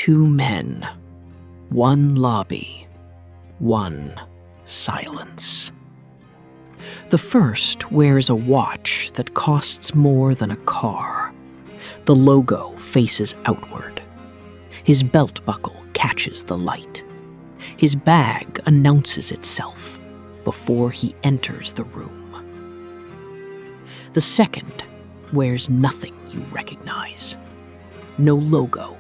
Two men, one lobby, one silence. The first wears a watch that costs more than a car. The logo faces outward. His belt buckle catches the light. His bag announces itself before he enters the room. The second wears nothing you recognize. No logo,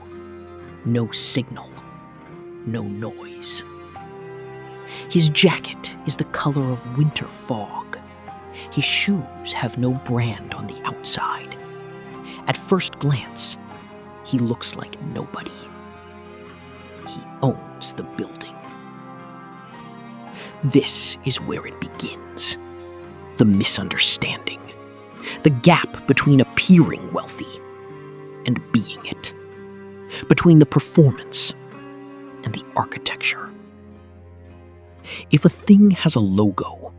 no signal, no noise. His jacket is the color of winter fog. His shoes have no brand on the outside. At first glance, he looks like nobody. He owns the building. This is where it begins. The misunderstanding. The gap between appearing wealthy and being it. Between the performance and the architecture. If a thing has a logo,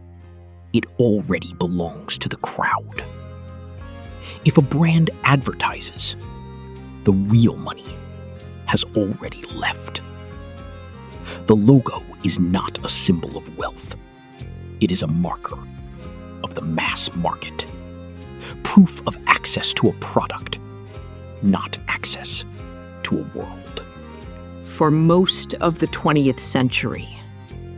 it already belongs to the crowd. If a brand advertises, the real money has already left. The logo is not a symbol of wealth. It is a marker of the mass market. Proof of access to a product, not access to a world. For most of the 20th century,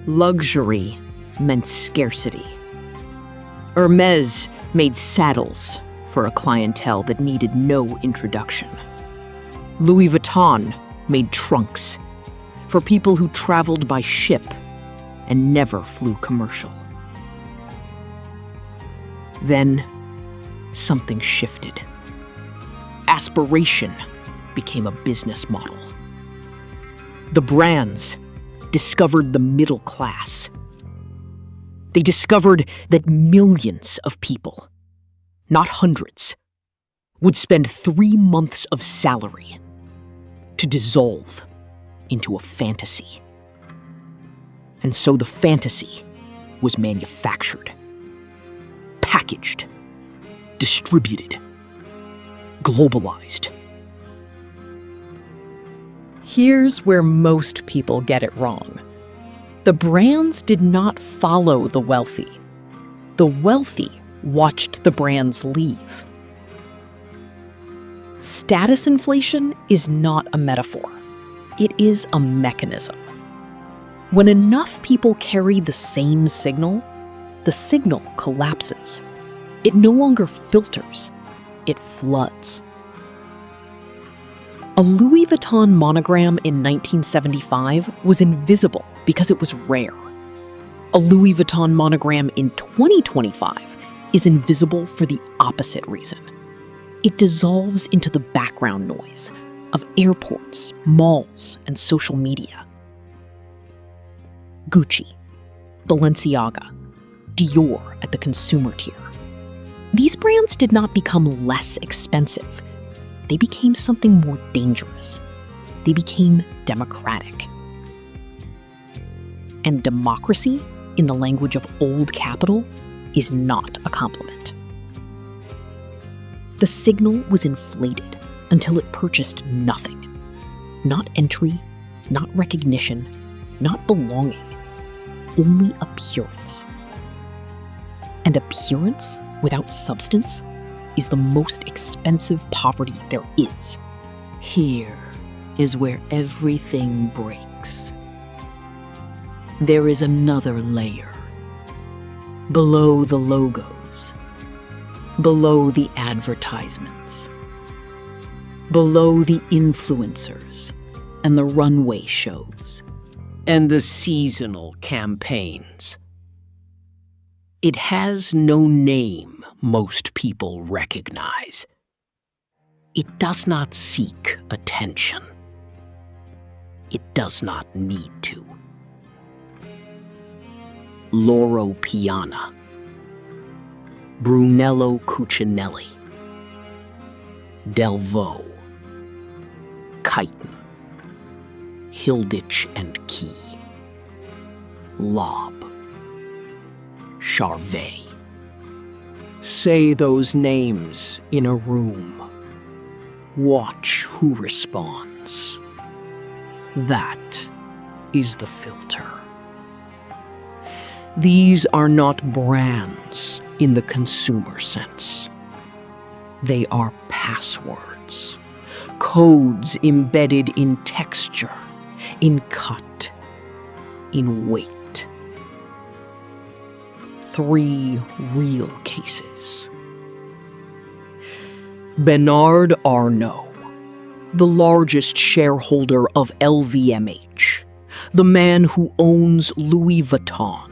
luxury meant scarcity. Hermes made saddles for a clientele that needed no introduction. Louis Vuitton made trunks for people who traveled by ship and never flew commercial. Then, something shifted. Aspiration became a business model. The brands discovered the middle class. They discovered that millions of people, not hundreds, would spend 3 months of salary to dissolve into a fantasy. And so the fantasy was manufactured, packaged, distributed, globalized. Here's where most people get it wrong. The brands did not follow the wealthy. The wealthy watched the brands leave. Status inflation is not a metaphor. It is a mechanism. When enough people carry the same signal, the signal collapses. It no longer filters, it floods. A Louis Vuitton monogram in 1975 was invisible because it was rare. A Louis Vuitton monogram in 2025 is invisible for the opposite reason. It dissolves into the background noise of airports, malls, and social media. Gucci, Balenciaga, Dior at the consumer tier. These brands did not become less expensive. They became something more dangerous. They became democratic. And democracy, in the language of old capital, is not a compliment. The signal was inflated until it purchased nothing. Not entry, not recognition, not belonging, only appearance. And appearance without substance is the most expensive poverty there is. Here is where everything breaks. There is another layer. Below the logos. Below the advertisements. Below the influencers and the runway shows and the seasonal campaigns. It has no name most people recognize. It does not seek attention. It does not need to. Loro Piana, Brunello Cucinelli, Delvaux, Chiton, Hilditch and Key, Loeb, Charvet. Say those names in a room. Watch who responds. That is the filter. These are not brands in the consumer sense. They are passwords, codes embedded in texture, in cut, in weight. 3 real cases. Bernard Arnault, the largest shareholder of LVMH, the man who owns Louis Vuitton,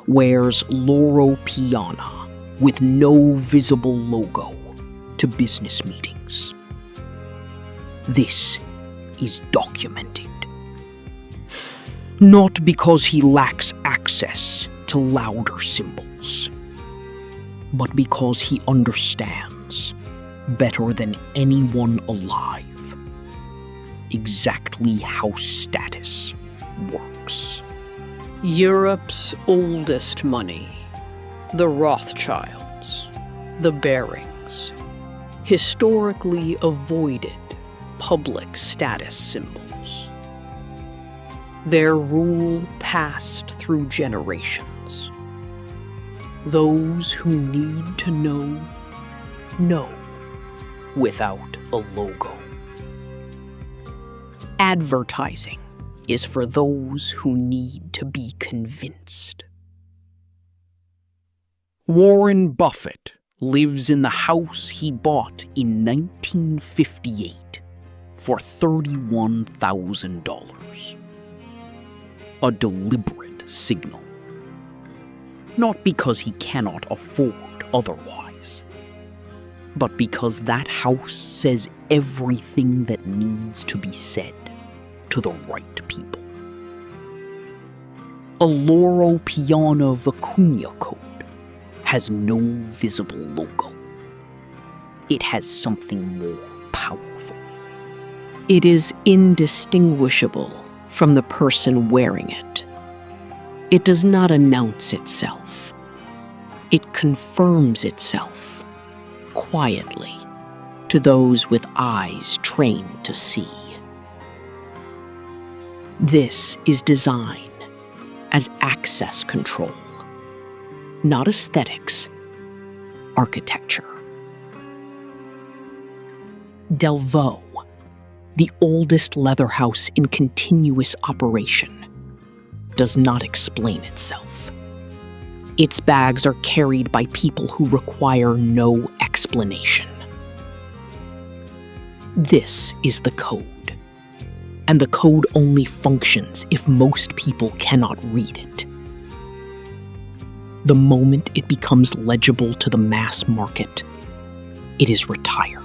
wears Loro Piana with no visible logo to business meetings. This is documented. Not because he lacks access to louder symbols, but because he understands, better than anyone alive, exactly how status works. Europe's oldest money, the Rothschilds, the Barings, historically avoided public status symbols. Their rule passed through generations. Those who need to know without a logo. Advertising is for those who need to be convinced. Warren Buffett lives in the house he bought in 1958 for $31,000. A deliberate signal. Not because he cannot afford otherwise, but because that house says everything that needs to be said to the right people. A Loro Piana Vicuña code has no visible logo. It has something more powerful. It is indistinguishable from the person wearing it. It does not announce itself. It confirms itself, quietly, to those with eyes trained to see. This is design as access control, not aesthetics, architecture. Delvaux, the oldest leather house in continuous operation, does not explain itself. Its bags are carried by people who require no explanation. This is the code. And the code only functions if most people cannot read it. The moment it becomes legible to the mass market, it is retired.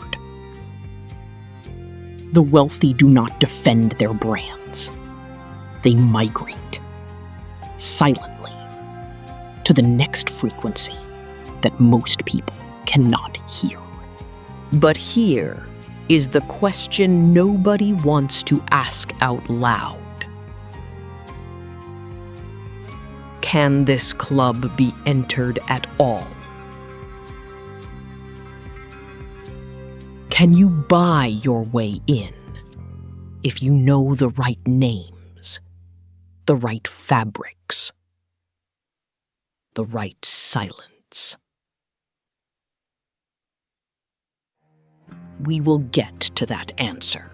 The wealthy do not defend their brands. They migrate, silently, to the next frequency that most people cannot hear. But here is the question nobody wants to ask out loud. Can this club be entered at all? Can you buy your way in if you know the right names, the right fabrics, the right silence? We will get to that answer,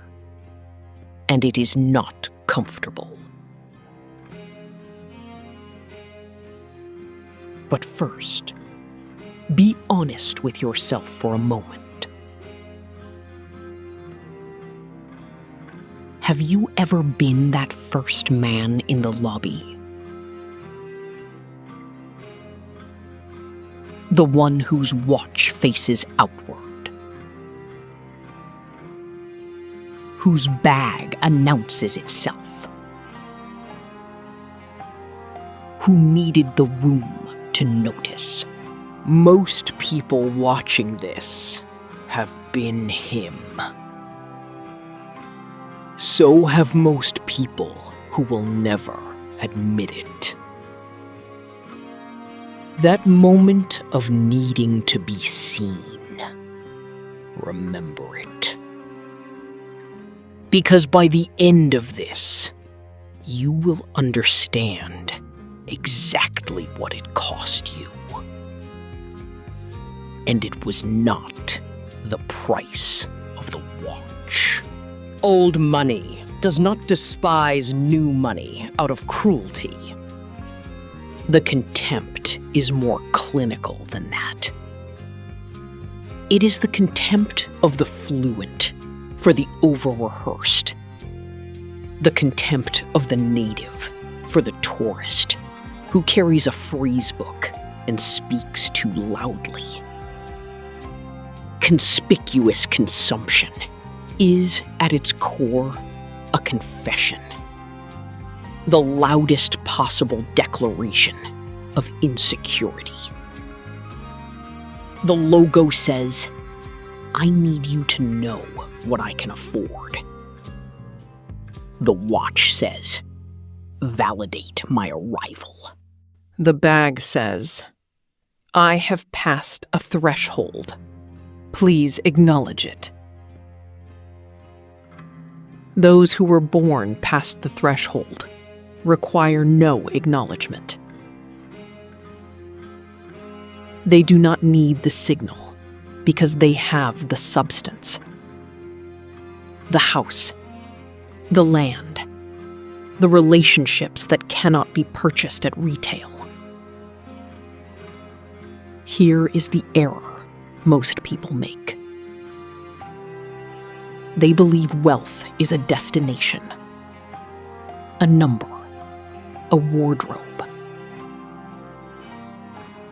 and it is not comfortable. But first, be honest with yourself for a moment. Have you ever been that first man in the lobby? The one whose watch faces outward, whose bag announces itself, who needed the room to notice. Most people watching this have been him. So have most people who will never admit it. That moment of needing to be seen. Remember it. Because by the end of this, you will understand exactly what it cost you. And it was not the price of the watch. Old money does not despise new money out of cruelty. The contempt is more clinical than that. It is the contempt of the fluent for the over-rehearsed. The contempt of the native for the tourist who carries a phrase book and speaks too loudly. Conspicuous consumption is, at its core, a confession. The loudest possible declaration of insecurity. The logo says, I need you to know what I can afford. The watch says, validate my arrival. The bag says, I have passed a threshold. Please acknowledge it. Those who were born past the threshold require no acknowledgement. They do not need the signal because they have the substance. The house, the land, the relationships that cannot be purchased at retail. Here is the error most people make. They believe wealth is a destination, a number, a wardrobe.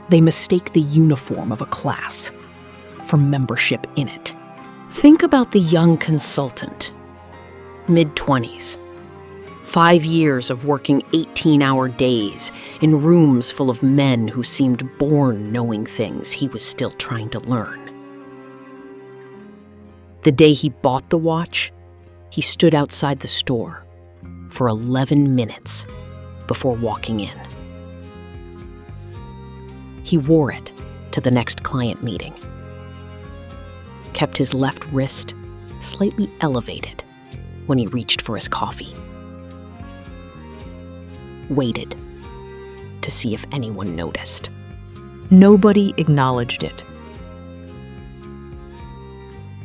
They mistake the uniform of a class for membership in it. Think about the young consultant, mid-20s. 5 years of working 18-hour days in rooms full of men who seemed born knowing things he was still trying to learn. The day he bought the watch, he stood outside the store for 11 minutes before walking in. He wore it to the next client meeting, kept his left wrist slightly elevated when he reached for his coffee, waited to see if anyone noticed. Nobody acknowledged it.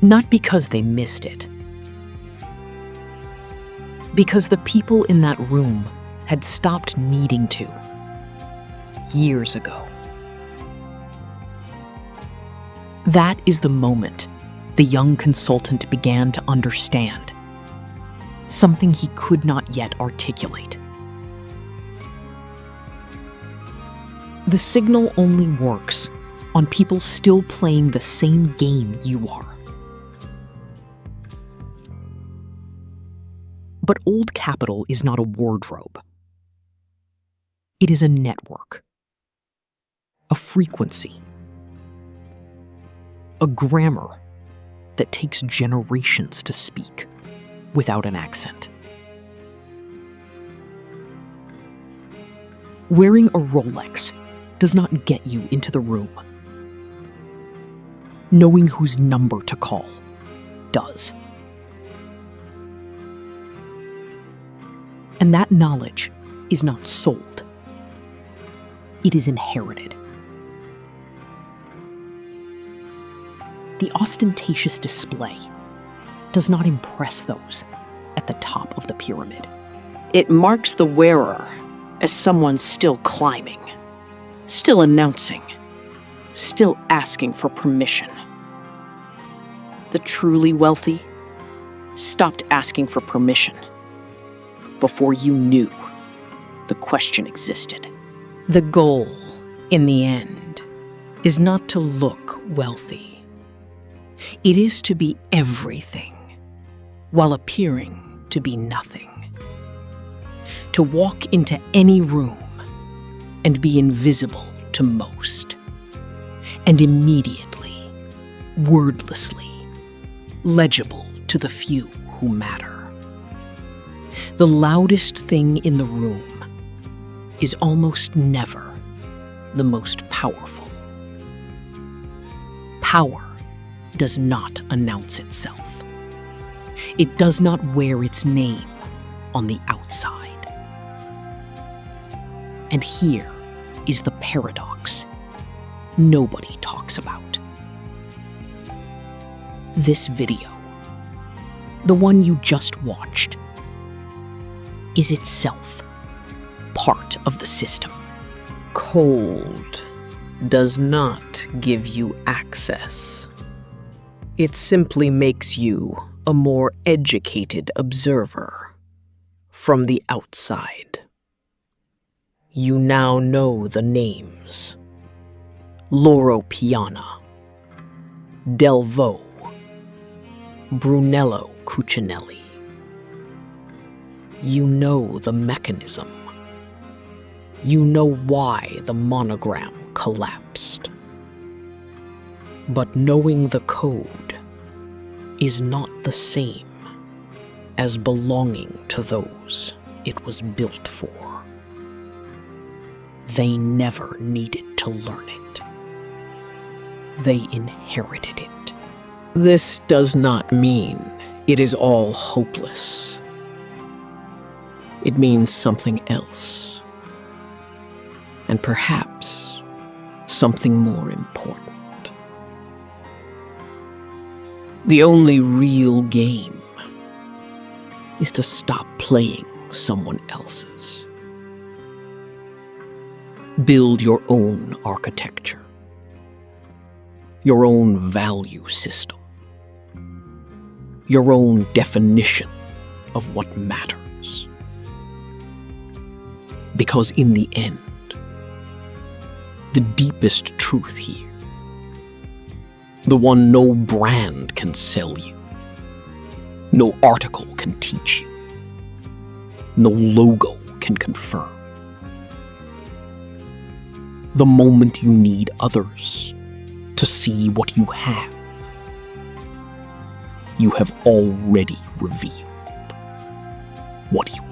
Not because they missed it. Because the people in that room had stopped needing to years ago. That is the moment the young consultant began to understand something he could not yet articulate. The signal only works on people still playing the same game you are. But old capital is not a wardrobe. It is a network, a frequency, a grammar that takes generations to speak without an accent. Wearing a Rolex does not get you into the room. Knowing whose number to call does. And that knowledge is not sold. It is inherited. The ostentatious display does not impress those at the top of the pyramid. It marks the wearer as someone still climbing, still announcing, still asking for permission. The truly wealthy stopped asking for permission before you knew the question existed. The goal, in the end, is not to look wealthy. It is to be everything while appearing to be nothing. To walk into any room and be invisible to most, and immediately, wordlessly, legible to the few who matter. The loudest thing in the room is almost never the most powerful. Power does not announce itself. It does not wear its name on the outside. And here is the paradox nobody talks about. This video, the one you just watched, is itself part of the system. Cold does not give you access. It simply makes you a more educated observer from the outside. You now know the names: Loro Piana, Delvaux, Brunello Cucinelli. You know the mechanism. You know why the monogram collapsed. But knowing the code is not the same as belonging to those it was built for. They never needed to learn it. They inherited it. This does not mean it is all hopeless. It means something else. And perhaps something more important. The only real game is to stop playing someone else's. Build your own architecture, your own value system, your own definition of what matters. Because in the end, the deepest truth here, the one no brand can sell you, no article can teach you, no logo can confirm. The moment you need others to see what you have already revealed what you